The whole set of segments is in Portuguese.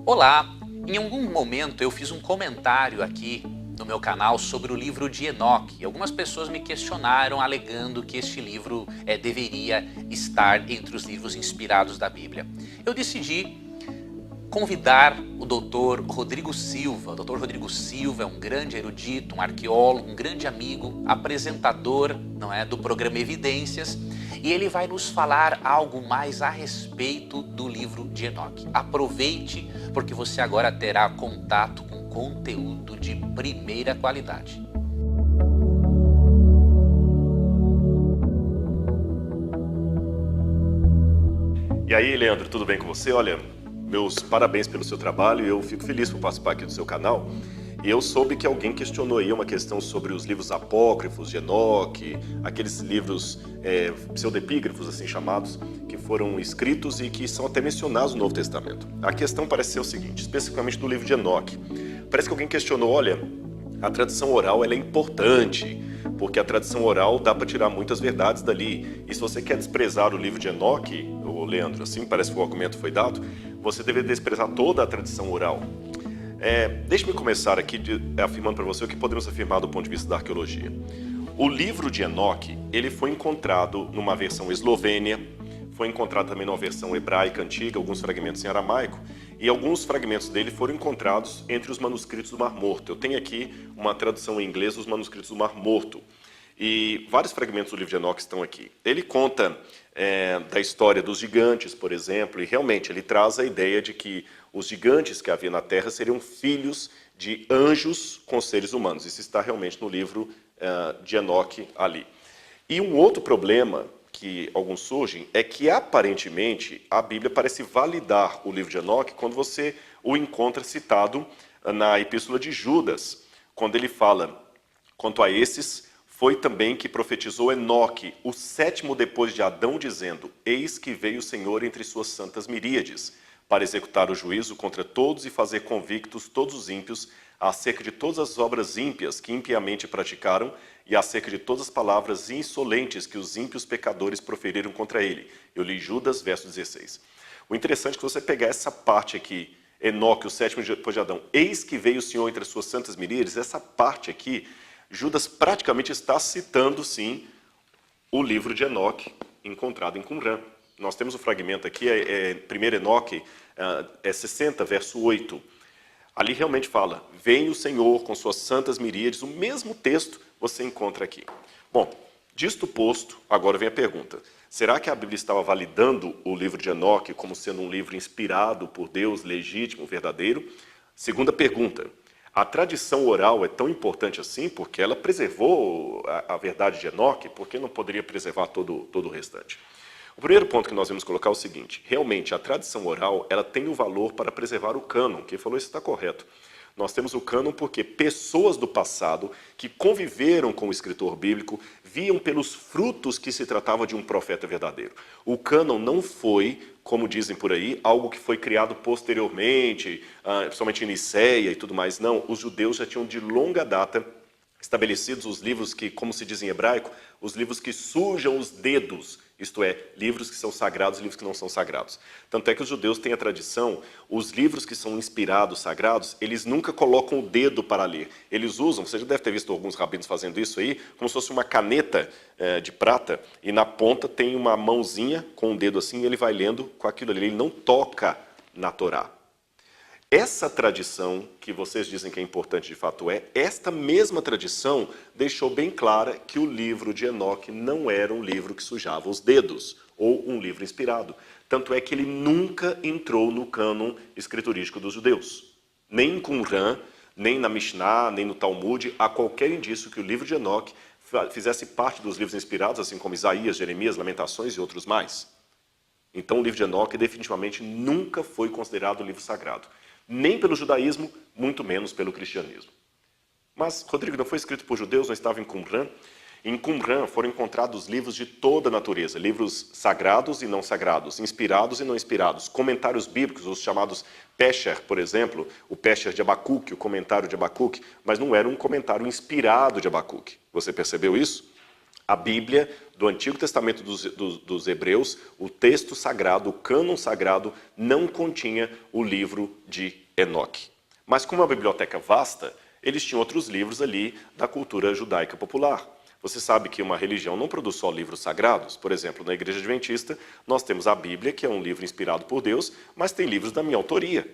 Olá! Em algum momento eu fiz um comentário aqui no meu canal sobre o livro de Enoque. Algumas pessoas me questionaram alegando que este livro deveria estar entre os livros inspirados da Bíblia. Eu decidi convidar o Dr. Rodrigo Silva. O Dr. Rodrigo Silva é um grande erudito, um arqueólogo, um grande amigo, apresentador, não é, do programa Evidências, e ele vai nos falar algo mais a respeito do livro de Enoque. Aproveite, porque você agora terá contato com conteúdo de primeira qualidade. E aí, Leandro, tudo bem com você? Olha, meus parabéns pelo seu trabalho, eu fico feliz por participar aqui do seu canal. E eu soube que alguém questionou aí uma questão sobre os livros apócrifos de Enoque, aqueles livros pseudepígrafos, assim chamados, que foram escritos e que são até mencionados no Novo Testamento. A questão parece ser o seguinte, especificamente do livro de Enoque. Parece que alguém questionou, olha, a tradição oral ela é importante, porque a tradição oral dá para tirar muitas verdades dali. E se você quer desprezar o livro de Enoque, ô Leandro, assim parece que o argumento foi dado, você deveria desprezar toda a tradição oral. Deixe-me começar aqui afirmando para você o que podemos afirmar do ponto de vista da arqueologia. O livro de Enoque, ele foi encontrado numa versão eslovênia, foi encontrado também numa versão hebraica antiga, alguns fragmentos em aramaico, e alguns fragmentos dele foram encontrados entre os manuscritos do Mar Morto. Eu tenho aqui uma tradução em inglês dos manuscritos do Mar Morto. E vários fragmentos do livro de Enoque estão aqui. Ele conta da história dos gigantes, por exemplo, e realmente ele traz a ideia de que os gigantes que havia na Terra seriam filhos de anjos com seres humanos. Isso está realmente no livro de Enoque ali. E um outro problema que alguns surgem é que aparentemente a Bíblia parece validar o livro de Enoque quando você o encontra citado na Epístola de Judas, quando ele fala, quanto a esses, foi também que profetizou Enoque, o sétimo depois de Adão, dizendo, eis que veio o Senhor entre suas santas miríades, para executar o juízo contra todos e fazer convictos todos os ímpios acerca de todas as obras ímpias que impiamente praticaram e acerca de todas as palavras insolentes que os ímpios pecadores proferiram contra ele. Eu li Judas, verso 16. O interessante é que você pegar essa parte aqui, Enoque, o sétimo depois de Adão, eis que veio o Senhor entre as suas santas miríades, essa parte aqui, Judas praticamente está citando, sim, o livro de Enoque, encontrado em Qumran. Nós temos um fragmento aqui, 1 Enoque, 60, verso 8. Ali realmente fala, vem o Senhor com suas santas miríades, o mesmo texto você encontra aqui. Bom, disto posto, agora vem a pergunta. Será que a Bíblia estava validando o livro de Enoque como sendo um livro inspirado por Deus, legítimo, verdadeiro? Segunda pergunta. A tradição oral é tão importante assim porque ela preservou a verdade de Enoque, por que não poderia preservar todo o restante? O primeiro ponto que nós vamos colocar é o seguinte, realmente a tradição oral ela tem o valor para preservar o cânon, quem falou isso está correto. Nós temos o cânon porque pessoas do passado que conviveram com o escritor bíblico viam pelos frutos que se tratava de um profeta verdadeiro. O cânon não foi, como dizem por aí, algo que foi criado posteriormente, principalmente em Niceia e tudo mais. Não, os judeus já tinham de longa data estabelecidos os livros que, como se diz em hebraico, os livros que sujam os dedos, isto é, livros que são sagrados e livros que não são sagrados. Tanto é que os judeus têm a tradição, os livros que são inspirados, sagrados, eles nunca colocam o dedo para ler. Eles usam, você já deve ter visto alguns rabinos fazendo isso aí, como se fosse uma caneta de prata, e na ponta tem uma mãozinha com um dedo assim, e ele vai lendo com aquilo ali, ele não toca na Torá. Essa tradição, que vocês dizem que é importante de fato esta mesma tradição deixou bem clara que o livro de Enoque não era um livro que sujava os dedos, ou um livro inspirado. Tanto é que ele nunca entrou no cânon escriturístico dos judeus. Nem em Qumran, nem na Mishnah, nem no Talmud, há qualquer indício que o livro de Enoque fizesse parte dos livros inspirados, assim como Isaías, Jeremias, Lamentações e outros mais. Então o livro de Enoque definitivamente nunca foi considerado um livro sagrado. Nem pelo judaísmo, muito menos pelo cristianismo. Mas, Rodrigo, não foi escrito por judeus, não estava em Qumran? Em Qumran foram encontrados livros de toda a natureza, livros sagrados e não sagrados, inspirados e não inspirados, comentários bíblicos, os chamados Pesher, por exemplo, o Pesher de Abacuque, o comentário de Abacuque, mas não era um comentário inspirado de Abacuque. Você percebeu isso? A Bíblia do Antigo Testamento dos Hebreus, o texto sagrado, o cânon sagrado, não continha o livro de Enoque. Mas como é uma biblioteca vasta, eles tinham outros livros ali da cultura judaica popular. Você sabe que uma religião não produz só livros sagrados. Por exemplo, na Igreja Adventista, nós temos a Bíblia, que é um livro inspirado por Deus, mas tem livros da minha autoria.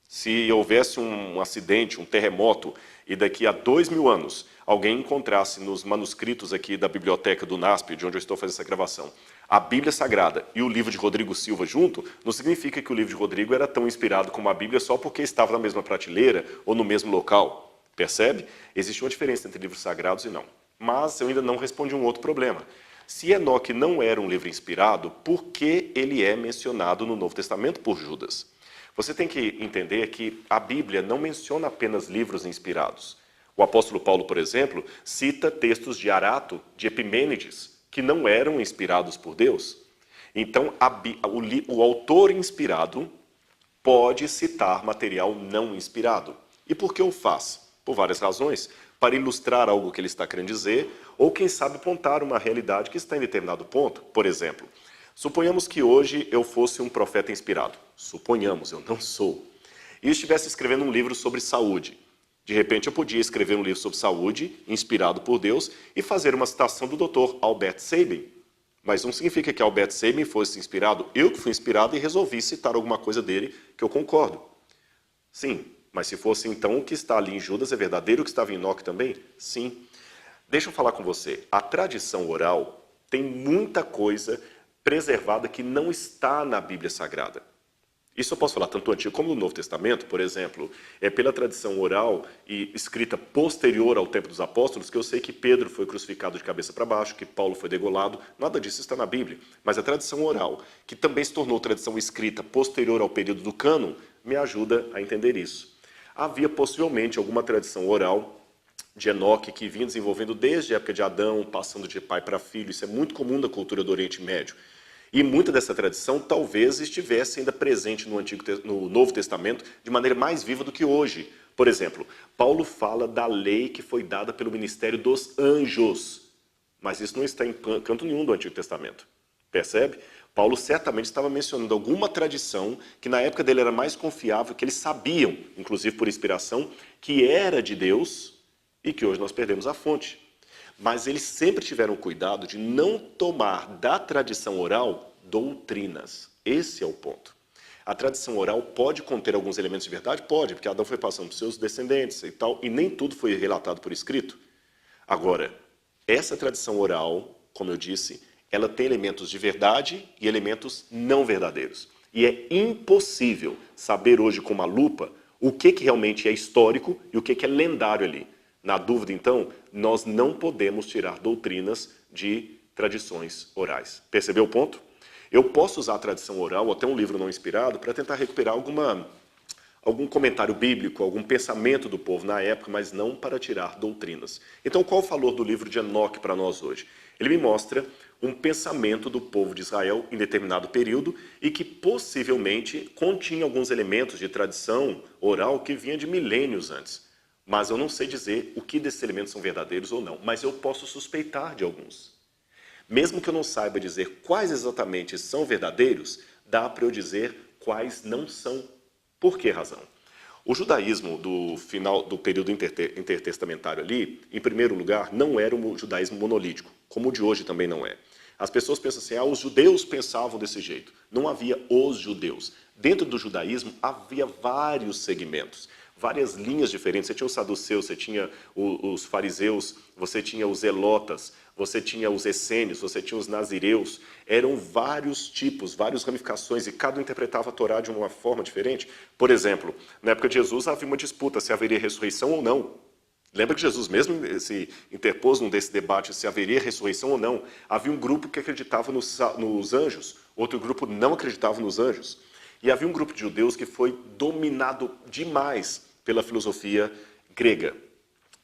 Se houvesse um acidente, um terremoto, e daqui a 2000 anos alguém encontrasse nos manuscritos aqui da biblioteca do NASP, de onde eu estou fazendo essa gravação, a Bíblia Sagrada e o livro de Rodrigo Silva junto, não significa que o livro de Rodrigo era tão inspirado como a Bíblia só porque estava na mesma prateleira ou no mesmo local. Percebe? Existe uma diferença entre livros sagrados e não. Mas eu ainda não respondi um outro problema. Se Enoque não era um livro inspirado, por que ele é mencionado no Novo Testamento por Judas? Você tem que entender que a Bíblia não menciona apenas livros inspirados. O apóstolo Paulo, por exemplo, cita textos de Arato, de Epimênides, que não eram inspirados por Deus. Então, o autor inspirado pode citar material não inspirado. E por que o faz? Por várias razões. Para ilustrar algo que ele está querendo dizer, ou quem sabe apontar uma realidade que está em determinado ponto. Por exemplo, suponhamos que hoje eu fosse um profeta inspirado. Suponhamos, eu não sou. E estivesse escrevendo um livro sobre saúde. De repente eu podia escrever um livro sobre saúde, inspirado por Deus, e fazer uma citação do Dr. Albert Sabin. Mas não significa que Albert Sabin fosse inspirado. Eu que fui inspirado e resolvi citar alguma coisa dele que eu concordo. Sim, mas se fosse então o que está ali em Judas é verdadeiro, o que estava em Enoque também? Sim. Deixa eu falar com você. A tradição oral tem muita coisa preservada que não está na Bíblia Sagrada. Isso eu posso falar tanto no Antigo como no Novo Testamento. Por exemplo, é pela tradição oral e escrita posterior ao tempo dos apóstolos que eu sei que Pedro foi crucificado de cabeça para baixo, que Paulo foi degolado. Nada disso está na Bíblia. Mas a tradição oral, que também se tornou tradição escrita posterior ao período do cânon, me ajuda a entender isso. Havia possivelmente alguma tradição oral de Enoque que vinha desenvolvendo desde a época de Adão, passando de pai para filho. Isso é muito comum na cultura do Oriente Médio. E muita dessa tradição talvez estivesse ainda presente no Novo Testamento de maneira mais viva do que hoje. Por exemplo, Paulo fala da lei que foi dada pelo ministério dos anjos. Mas isso não está em canto nenhum do Antigo Testamento. Percebe? Paulo certamente estava mencionando alguma tradição que na época dele era mais confiável, que eles sabiam, inclusive por inspiração, que era de Deus e que hoje nós perdemos a fonte. Mas eles sempre tiveram cuidado de não tomar da tradição oral doutrinas. Esse é o ponto. A tradição oral pode conter alguns elementos de verdade? Pode, porque Adão foi passando para os seus descendentes e tal, e nem tudo foi relatado por escrito. Agora, essa tradição oral, como eu disse, ela tem elementos de verdade e elementos não verdadeiros. E é impossível saber hoje com uma lupa o que realmente é histórico e o que é lendário ali. Na dúvida, então, nós não podemos tirar doutrinas de tradições orais. Percebeu o ponto? Eu posso usar a tradição oral ou até um livro não inspirado para tentar recuperar algum comentário bíblico, algum pensamento do povo na época, mas não para tirar doutrinas. Então, qual o valor do livro de Enoque para nós hoje? Ele me mostra um pensamento do povo de Israel em determinado período e que possivelmente continha alguns elementos de tradição oral que vinha de milênios antes. Mas eu não sei dizer o que desses elementos são verdadeiros ou não, mas eu posso suspeitar de alguns. Mesmo que eu não saiba dizer quais exatamente são verdadeiros, dá para eu dizer quais não são. Por que razão? O judaísmo do final do período intertestamentário ali, em primeiro lugar, não era um judaísmo monolítico, como o de hoje também não é. As pessoas pensam assim, os judeus pensavam desse jeito. Não havia os judeus. Dentro do judaísmo havia vários segmentos, várias linhas diferentes. Você tinha os saduceus, você tinha os fariseus, você tinha os zelotas, você tinha os essênios, você tinha os nazireus. Eram vários tipos, várias ramificações, e cada um interpretava a Torá de uma forma diferente. Por exemplo, na época de Jesus havia uma disputa se haveria ressurreição ou não. Lembra que Jesus mesmo se interpôs num desse debate se haveria ressurreição ou não? Havia um grupo que acreditava nos anjos, outro grupo não acreditava nos anjos. E havia um grupo de judeus que foi dominado demais pela filosofia grega.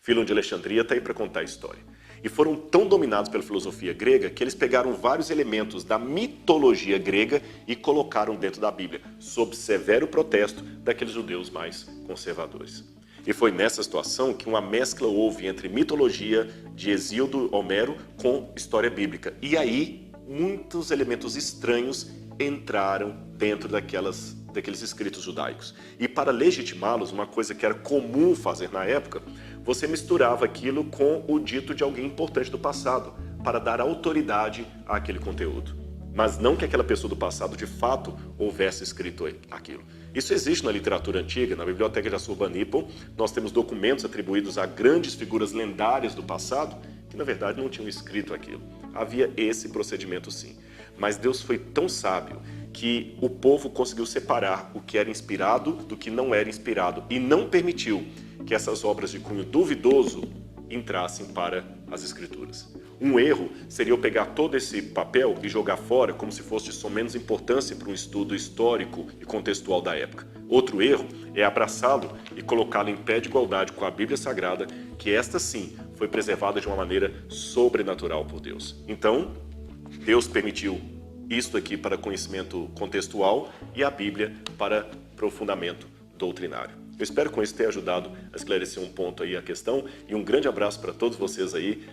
Filon de Alexandria está aí para contar a história. E foram tão dominados pela filosofia grega que eles pegaram vários elementos da mitologia grega e colocaram dentro da Bíblia, sob severo protesto daqueles judeus mais conservadores. E foi nessa situação que uma mescla houve entre mitologia de Hesíodo, Homero, com história bíblica. E aí, muitos elementos estranhos entraram dentro daqueles escritos judaicos. E para legitimá-los, uma coisa que era comum fazer na época, você misturava aquilo com o dito de alguém importante do passado, para dar autoridade àquele conteúdo. Mas não que aquela pessoa do passado, de fato, houvesse escrito aquilo. Isso existe na literatura antiga. Na Biblioteca de Assurbanipal, nós temos documentos atribuídos a grandes figuras lendárias do passado, que na verdade não tinham escrito aquilo. Havia esse procedimento sim. Mas Deus foi tão sábio que o povo conseguiu separar o que era inspirado do que não era inspirado e não permitiu que essas obras de cunho duvidoso entrassem para as Escrituras. Um erro seria eu pegar todo esse papel e jogar fora como se fosse de menos importância para um estudo histórico e contextual da época. Outro erro é abraçá-lo e colocá-lo em pé de igualdade com a Bíblia Sagrada, que esta sim foi preservada de uma maneira sobrenatural por Deus. Então, Deus permitiu isto aqui para conhecimento contextual e a Bíblia para aprofundamento doutrinário. Eu espero com isso ter ajudado a esclarecer um ponto aí a questão e um grande abraço para todos vocês aí.